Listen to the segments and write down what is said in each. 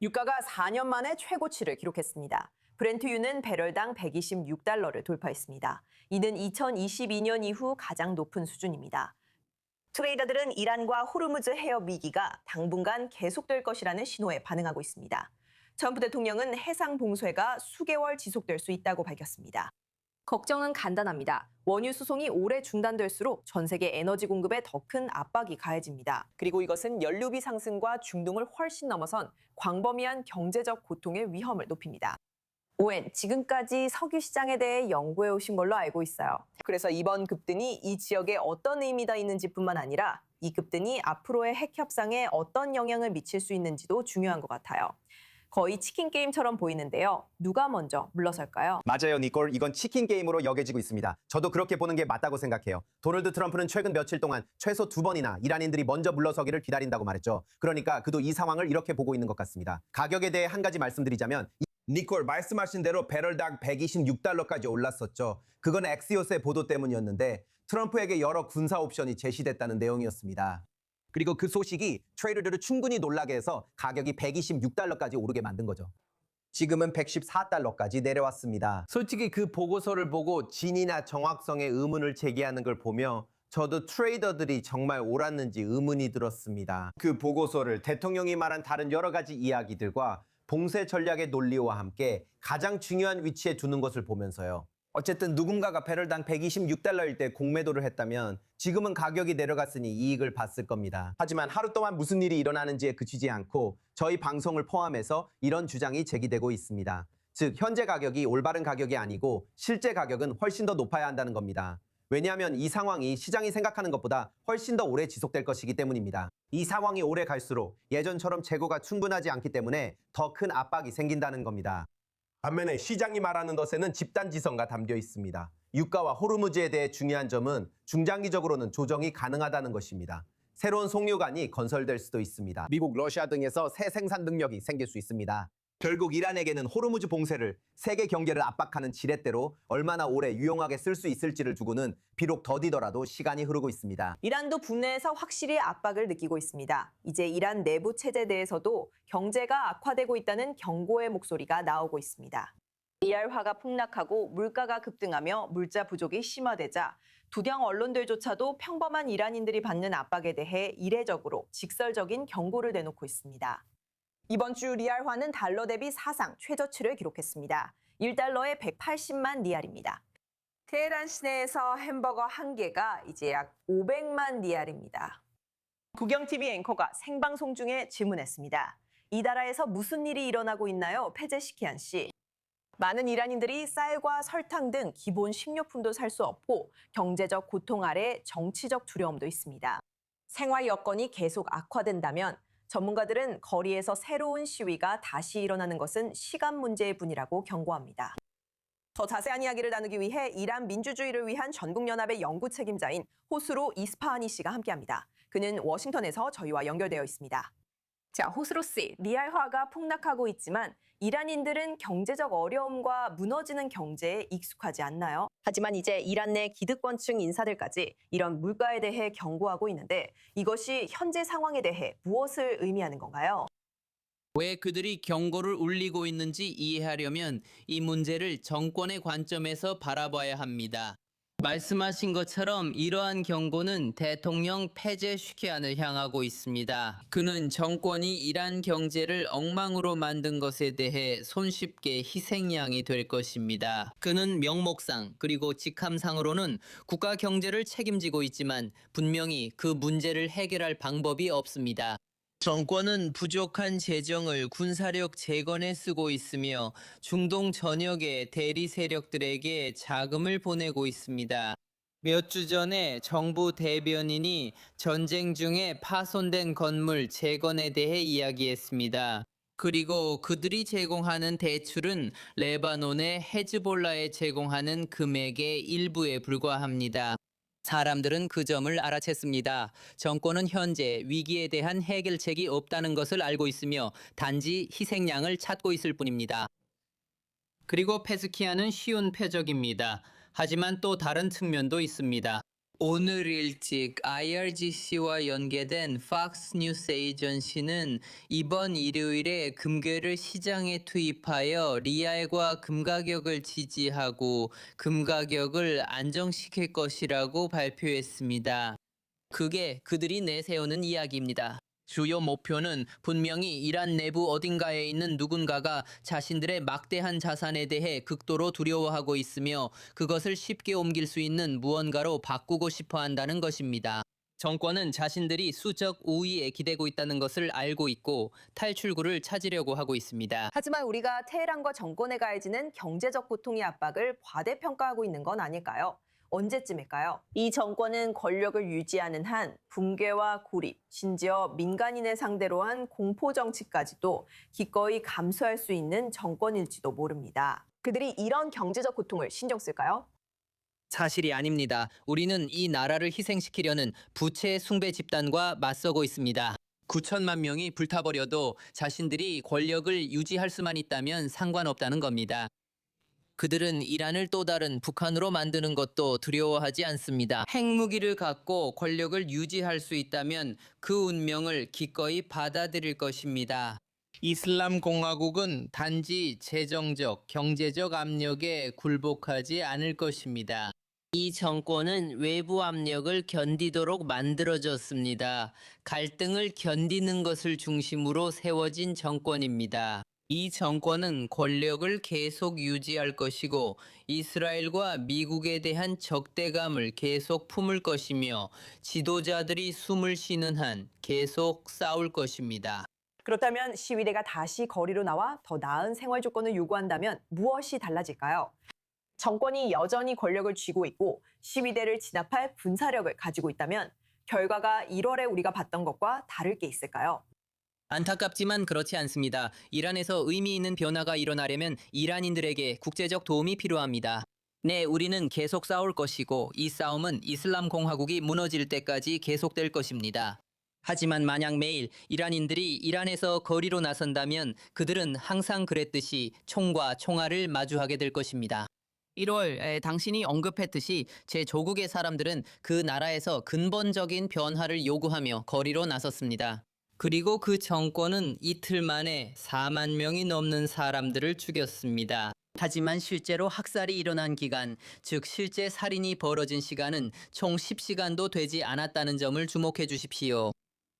유가가 4년 만에 최고치를 기록했습니다. 브렌트유는 배럴당 126달러를 돌파했습니다. 이는 2022년 이후 가장 높은 수준입니다. 트레이더들은 이란과 호르무즈 해협 위기가 당분간 계속될 것이라는 신호에 반응하고 있습니다. 트럼프 대통령은 해상 봉쇄가 수개월 지속될 수 있다고 밝혔습니다. 걱정은 간단합니다. 원유 수송이 오래 중단될수록 전 세계 에너지 공급에 더 큰 압박이 가해집니다. 그리고 이것은 연료비 상승과 중동을 훨씬 넘어선 광범위한 경제적 고통의 위험을 높입니다. 오웬, 지금까지 석유 시장에 대해 연구해 오신 걸로 알고 있어요. 그래서 이번 급등이 이 지역에 어떤 의미가 있는지 뿐만 아니라 이 급등이 앞으로의 핵 협상에 어떤 영향을 미칠 수 있는지도 중요한 것 같아요. 거의 치킨 게임처럼 보이는데요. 누가 먼저 물러설까요? 맞아요, 니콜. 이건 치킨 게임으로 여겨지고 있습니다. 저도 그렇게 보는 게 맞다고 생각해요. 도널드 트럼프는 최근 며칠 동안 최소 2번이나 이란인들이 먼저 물러서기를 기다린다고 말했죠. 그러니까 그도 이 상황을 이렇게 보고 있는 것 같습니다. 가격에 대해 한 가지 말씀드리자면 니콜, 말씀하신 대로 배럴당 126달러까지 올랐었죠. 그건 엑시오스의 보도 때문이었는데 트럼프에게 여러 군사 옵션이 제시됐다는 내용이었습니다. 그리고 그 소식이 트레이더들을 충분히 놀라게 해서 가격이 126달러까지 오르게 만든 거죠. 지금은 114달러까지 내려왔습니다. 솔직히 그 보고서를 보고 진위나 정확성에 의문을 제기하는 걸 보며 저도 트레이더들이 정말 옳았는지 의문이 들었습니다. 그 보고서를 대통령이 말한 다른 여러 가지 이야기들과 봉쇄 전략의 논리와 함께 가장 중요한 위치에 두는 것을 보면서요. 어쨌든 누군가가 배럴당 126달러일 때 공매도를 했다면 지금은 가격이 내려갔으니 이익을 봤을 겁니다. 하지만 하루 동안 무슨 일이 일어나는지에 그치지 않고 저희 방송을 포함해서 이런 주장이 제기되고 있습니다. 즉, 현재 가격이 올바른 가격이 아니고 실제 가격은 훨씬 더 높아야 한다는 겁니다. 왜냐하면 이 상황이 시장이 생각하는 것보다 훨씬 더 오래 지속될 것이기 때문입니다. 이 상황이 오래 갈수록 예전처럼 재고가 충분하지 않기 때문에 더 큰 압박이 생긴다는 겁니다. 반면에 시장이 말하는 것에는 집단지성가 담겨 있습니다. 유가와 호르무즈에 대해 중요한 점은 중장기적으로는 조정이 가능하다는 것입니다. 새로운 송유관이 건설될 수도 있습니다. 미국, 러시아 등에서 새 생산 능력이 생길 수 있습니다. 결국 이란에게는 호르무즈 봉쇄를 세계 경제를 압박하는 지렛대로 얼마나 오래 유용하게 쓸 수 있을지를 두고는 비록 더디더라도 시간이 흐르고 있습니다. 이란도 국내에서 확실히 압박을 느끼고 있습니다. 이제 이란 내부 체제에 대해서도 경제가 악화되고 있다는 경고의 목소리가 나오고 있습니다. 리알화가 폭락하고 물가가 급등하며 물자 부족이 심화되자 두명 언론들조차도 평범한 이란인들이 받는 압박에 대해 이례적으로 직설적인 경고를 내놓고 있습니다. 이번 주 리알화는 달러 대비 사상 최저치를 기록했습니다. 1달러에 180만 리알입니다. 테헤란 시내에서 햄버거 한 개가 이제 약 500만 리알입니다. 국영TV 앵커가 생방송 중에 질문했습니다. 이 나라에서 무슨 일이 일어나고 있나요? 페제시키안 씨. 많은 이란인들이 쌀과 설탕 등 기본 식료품도 살 수 없고 경제적 고통 아래 정치적 두려움도 있습니다. 생활 여건이 계속 악화된다면 전문가들은 거리에서 새로운 시위가 다시 일어나는 것은 시간 문제일 뿐이라고 경고합니다. 더 자세한 이야기를 나누기 위해 이란 민주주의를 위한 전국연합의 연구 책임자인 호스로 이스파하니 씨가 함께합니다. 그는 워싱턴에서 저희와 연결되어 있습니다. 자, 호스로 씨, 리알화가 폭락하고 있지만 이란인들은 경제적 어려움과 무너지는 경제에 익숙하지 않나요? 하지만 이제 이란 내 기득권층 인사들까지 이런 물가에 대해 경고하고 있는데 이것이 현재 상황에 대해 무엇을 의미하는 건가요? 왜 그들이 경고를 울리고 있는지 이해하려면 이 문제를 정권의 관점에서 바라봐야 합니다. 말씀하신 것처럼 이러한 경고는 대통령 페제슈키안을 향하고 있습니다. 그는 정권이 이란 경제를 엉망으로 만든 것에 대해 손쉽게 희생양이 될 것입니다. 그는 명목상 그리고 직함상으로는 국가 경제를 책임지고 있지만 분명히 그 문제를 해결할 방법이 없습니다. 정권은 부족한 재정을 군사력 재건에 쓰고 있으며 중동 전역의 대리 세력들에게 자금을 보내고 있습니다. 몇 주 전에 정부 대변인이 전쟁 중에 파손된 건물 재건에 대해 이야기했습니다. 그리고 그들이 제공하는 대출은 레바논의 헤즈볼라에 제공하는 금액의 일부에 불과합니다. 사람들은 그 점을 알아챘습니다. 정권은 현재 위기에 대한 해결책이 없다는 것을 알고 있으며 단지 희생양을 찾고 있을 뿐입니다. 그리고 페스키아는 쉬운 패적입니다. 하지만 또 다른 측면도 있습니다. 오늘 일찍 IRGC와 연계된 Fox News 에이전시는 이번 일요일에 금괴를 시장에 투입하여 리알과 금 가격을 지지하고 금 가격을 안정시킬 것이라고 발표했습니다. 그게 그들이 내세우는 이야기입니다. 주요 목표는 분명히 이란 내부 어딘가에 있는 누군가가 자신들의 막대한 자산에 대해 극도로 두려워하고 있으며 그것을 쉽게 옮길 수 있는 무언가로 바꾸고 싶어 한다는 것입니다. 정권은 자신들이 수적 우위에 기대고 있다는 것을 알고 있고 탈출구를 찾으려고 하고 있습니다. 하지만 우리가 테헤란과 정권에 가해지는 경제적 고통의 압박을 과대평가하고 있는 건 아닐까요? 언제쯤일까요? 이 정권은 권력을 유지하는 한 붕괴와 고립, 심지어 민간인을 상대로 한 공포 정치까지도 기꺼이 감수할 수 있는 정권일지도 모릅니다. 그들이 이런 경제적 고통을 신경 쓸까요? 사실이 아닙니다. 우리는 이 나라를 희생시키려는 부채 숭배 집단과 맞서고 있습니다. 9천만 명이 불타버려도 자신들이 권력을 유지할 수만 있다면 상관없다는 겁니다. 그들은 이란을 또 다른 북한으로 만드는 것도 두려워하지 않습니다. 핵무기를 갖고 권력을 유지할 수 있다면 그 운명을 기꺼이 받아들일 것입니다. 이슬람 공화국은 단지 재정적, 경제적 압력에 굴복하지 않을 것입니다. 이 정권은 외부 압력을 견디도록 만들어졌습니다. 갈등을 견디는 것을 중심으로 세워진 정권입니다. 이 정권은 권력을 계속 유지할 것이고 이스라엘과 미국에 대한 적대감을 계속 품을 것이며 지도자들이 숨을 쉬는 한 계속 싸울 것입니다. 그렇다면 시위대가 다시 거리로 나와 더 나은 생활 조건을 요구한다면 무엇이 달라질까요? 정권이 여전히 권력을 쥐고 있고 시위대를 진압할 군사력을 가지고 있다면 결과가 1월에 우리가 봤던 것과 다를 게 있을까요? 안타깝지만 그렇지 않습니다. 이란에서 의미 있는 변화가 일어나려면 이란인들에게 국제적 도움이 필요합니다. 네, 우리는 계속 싸울 것이고 이 싸움은 이슬람 공화국이 무너질 때까지 계속될 것입니다. 하지만 만약 매일 이란인들이 이란에서 거리로 나선다면 그들은 항상 그랬듯이 총과 총알을 마주하게 될 것입니다. 1월 당신이 언급했듯이 제 조국의 사람들은 그 나라에서 근본적인 변화를 요구하며 거리로 나섰습니다. 그리고 그 정권은 이틀 만에 4만 명이 넘는 사람들을 죽였습니다. 하지만 실제로 학살이 일어난 기간, 즉 실제 살인이 벌어진 시간은 총 10시간도 되지 않았다는 점을 주목해 주십시오.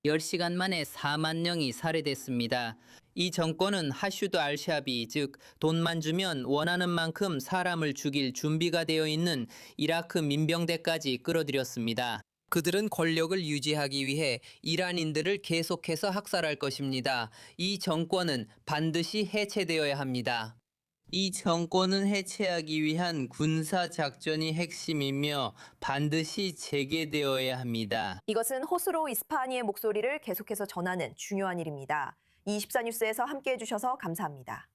10시간 만에 4만 명이 살해됐습니다. 이 정권은 하슈드 알샤비, 즉 돈만 주면 원하는 만큼 사람을 죽일 준비가 되어 있는 이라크 민병대까지 끌어들였습니다. 그들은 권력을 유지하기 위해 이란인들을 계속해서 학살할 것입니다. 이 정권은 반드시 해체되어야 합니다. 이 정권은 해체하기 위한 군사작전이 핵심이며 반드시 재개되어야 합니다. 이것은 호스로 이스파하니의 목소리를 계속해서 전하는 중요한 일입니다. 24뉴스에서 함께해 주셔서 감사합니다.